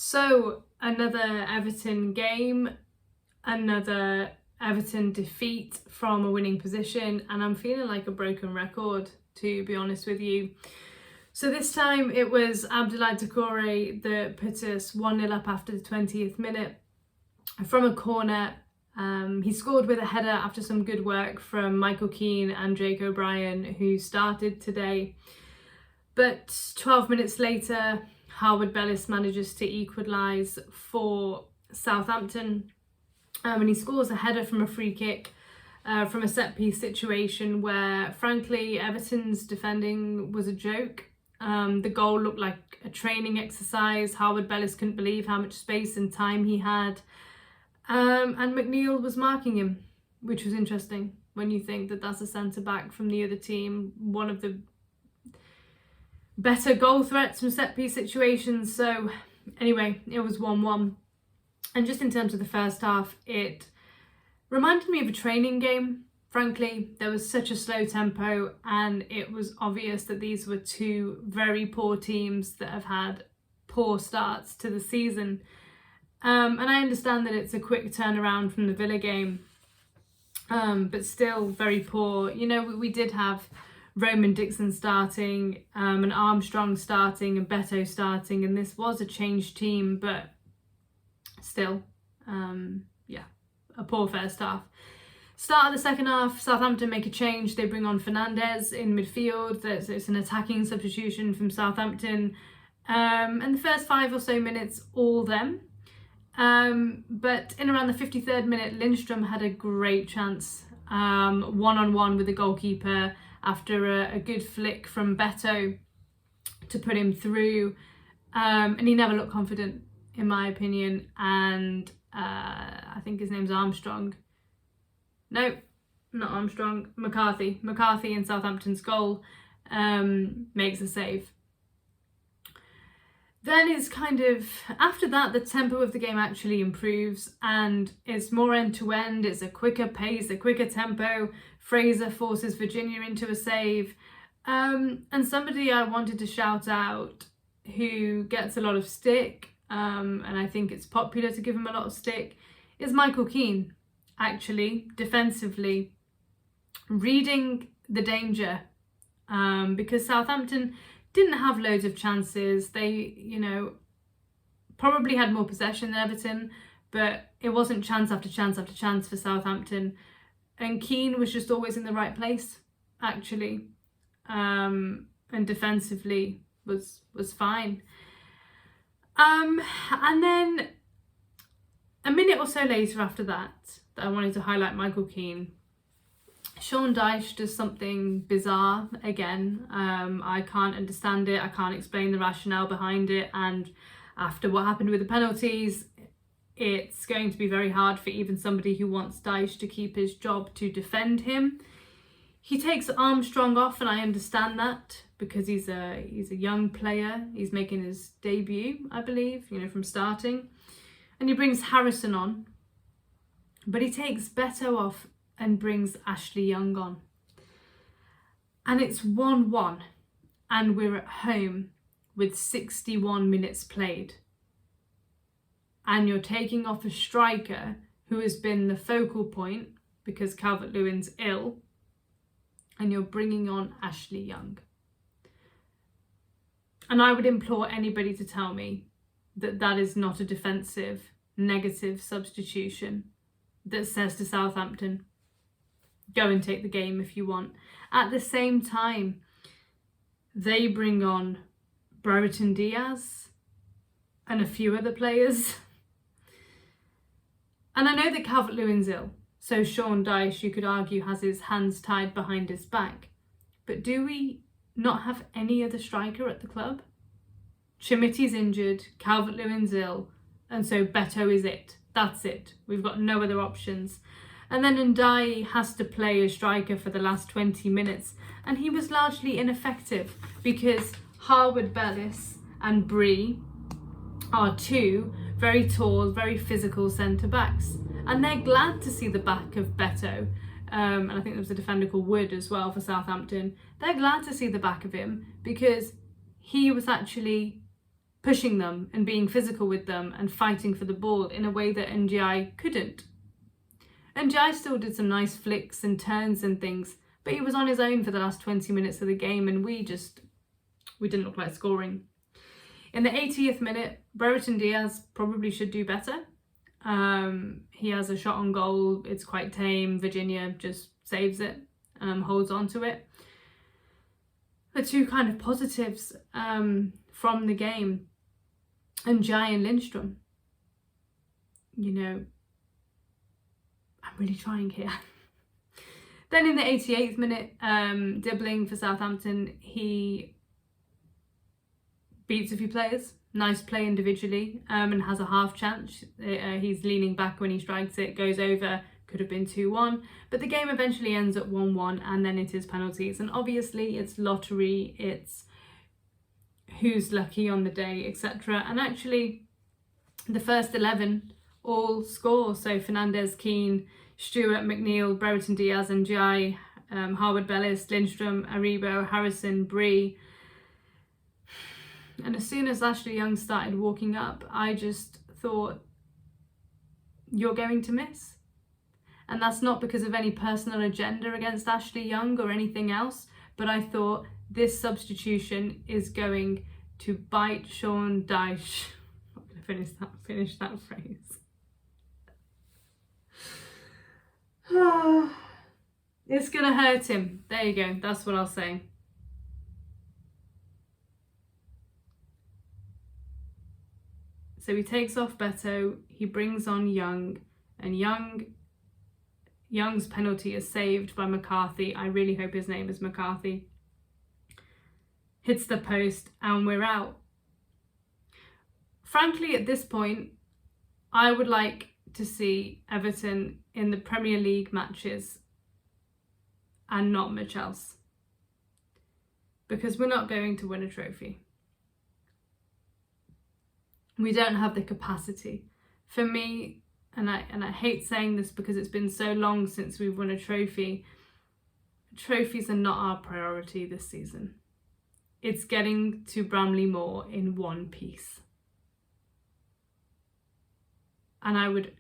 So another Everton game, another Everton defeat from a winning position, and I'm feeling like a broken record, to be honest with you. So this time it was Abdoulaye Doucouré that put us 1-0 up after the 20th minute from a corner. He scored with a header after some good work from Michael Keane and Jake O'Brien, who started today. But 12 minutes later, Harwood Bellis manages to equalise for Southampton, and he scores a header from a free kick from a set-piece situation where, frankly, Everton's defending was a joke. The goal looked like a training exercise. Harwood Bellis couldn't believe how much space and time he had. And McNeil was marking him, which was interesting when you think that that's a centre-back from the other team, one of the better goal threats from set-piece situations. So anyway, it was 1-1. And just in terms of the first half, it reminded me of a training game. Frankly, there was such a slow tempo, and it was obvious that these were two very poor teams that have had poor starts to the season. And I understand that it's a quick turnaround from the Villa game, but still very poor. You know, we did have Roman Dixon starting, and Armstrong starting, and Beto starting, and this was a changed team, but still, a poor first half. Start of the second half, Southampton make a change. They bring on Fernandez in midfield. It's an attacking substitution from Southampton. And the first 5 or so minutes, all them. But in around the 53rd minute, Lindstrom had a great chance, one-on-one with the goalkeeper after a good flick from Beto to put him through. And he never looked confident, in my opinion. And I think his name's Armstrong. No, not Armstrong. McCarthy. McCarthy in Southampton's goal makes a save. Then it's kind of, after that, the tempo of the game actually improves and it's more end-to-end. It's a quicker pace, a quicker tempo. Fraser forces Virginia into a save. And somebody I wanted to shout out who gets a lot of stick, and I think it's popular to give him a lot of stick, is Michael Keane, actually, defensively, reading the danger, because Southampton didn't have loads of chances. They, probably had more possession than Everton, but it wasn't chance after chance after chance for Southampton. And Keane was just always in the right place, actually, and defensively was fine. And then a minute or so later after that I wanted to highlight Michael Keane. Sean Dyche does something bizarre again. I can't understand it. I can't explain the rationale behind it. And after what happened with the penalties, it's going to be very hard for even somebody who wants Dyche to keep his job to defend him. He takes Armstrong off, and I understand that because he's a young player. He's making his debut, I believe, from starting. And he brings Harrison on. But he takes Beto off and brings Ashley Young on. And it's 1-1, and we're at home with 61 minutes played. And you're taking off a striker who has been the focal point because Calvert-Lewin's ill, and you're bringing on Ashley Young. And I would implore anybody to tell me that that is not a defensive, negative substitution that says to Southampton, go and take the game if you want. At the same time, they bring on Brereton Diaz and a few other players. And I know that Calvert-Lewin's ill, so Sean Dyche, you could argue, has his hands tied behind his back. But do we not have any other striker at the club? Chimiti's injured, Calvert-Lewin's ill, and so Beto is it. That's it. We've got no other options. And then Ndiaye has to play a striker for the last 20 minutes, and he was largely ineffective because Harwood Bellis and Bree are two very tall, very physical centre-backs. And they're glad to see the back of Beto. And I think there was a defender called Wood as well for Southampton. They're glad to see the back of him because he was actually pushing them and being physical with them and fighting for the ball in a way that NGI couldn't. NGI still did some nice flicks and turns and things, but he was on his own for the last 20 minutes of the game, and we didn't look like scoring. In the 80th minute, Brereton Diaz probably should do better. He has a shot on goal, it's quite tame, Virginia just saves it, holds on to it. The two kind of positives from the game, and Jai and Lindstrom. You know, I'm really trying here. Then in the 88th minute, Dibbling for Southampton, he beats a few players. Nice play individually, and has a half chance. He's leaning back when he strikes it, goes over, could have been 2-1, but the game eventually ends at 1-1, and then it is penalties. And obviously it's lottery, it's who's lucky on the day, etc. And actually the first 11 all score. So Fernandez, Keane, Stewart, McNeil, Brereton Diaz and Jai, Harwood Bellis, Lindstrom, Aribo, Harrison, Bree. And as soon as Ashley Young started walking up, I just thought, you're going to miss. And that's not because of any personal agenda against Ashley Young or anything else, but I thought this substitution is going to bite Sean Dyche. I'm not going to finish that phrase. It's going to hurt him. There you go. That's what I'll say. So he takes off Beto, he brings on Young, and Young's penalty is saved by McCarthy. I really hope his name is McCarthy. Hits the post and we're out. Frankly, at this point, I would like to see Everton in the Premier League matches and not much else. Because we're not going to win a trophy. We don't have the capacity. For me, and I hate saying this because it's been so long since we've won a trophy, trophies are not our priority this season. It's getting to Bramley Moor in one piece. And I would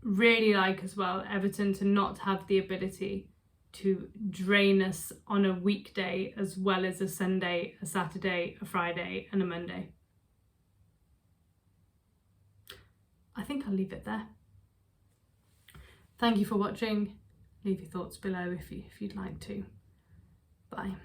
really like as well Everton to not have the ability to drain us on a weekday as well as a Sunday, a Saturday, a Friday and a Monday. I think I'll leave it there. Thank you for watching. Leave your thoughts below if you'd like to. Bye.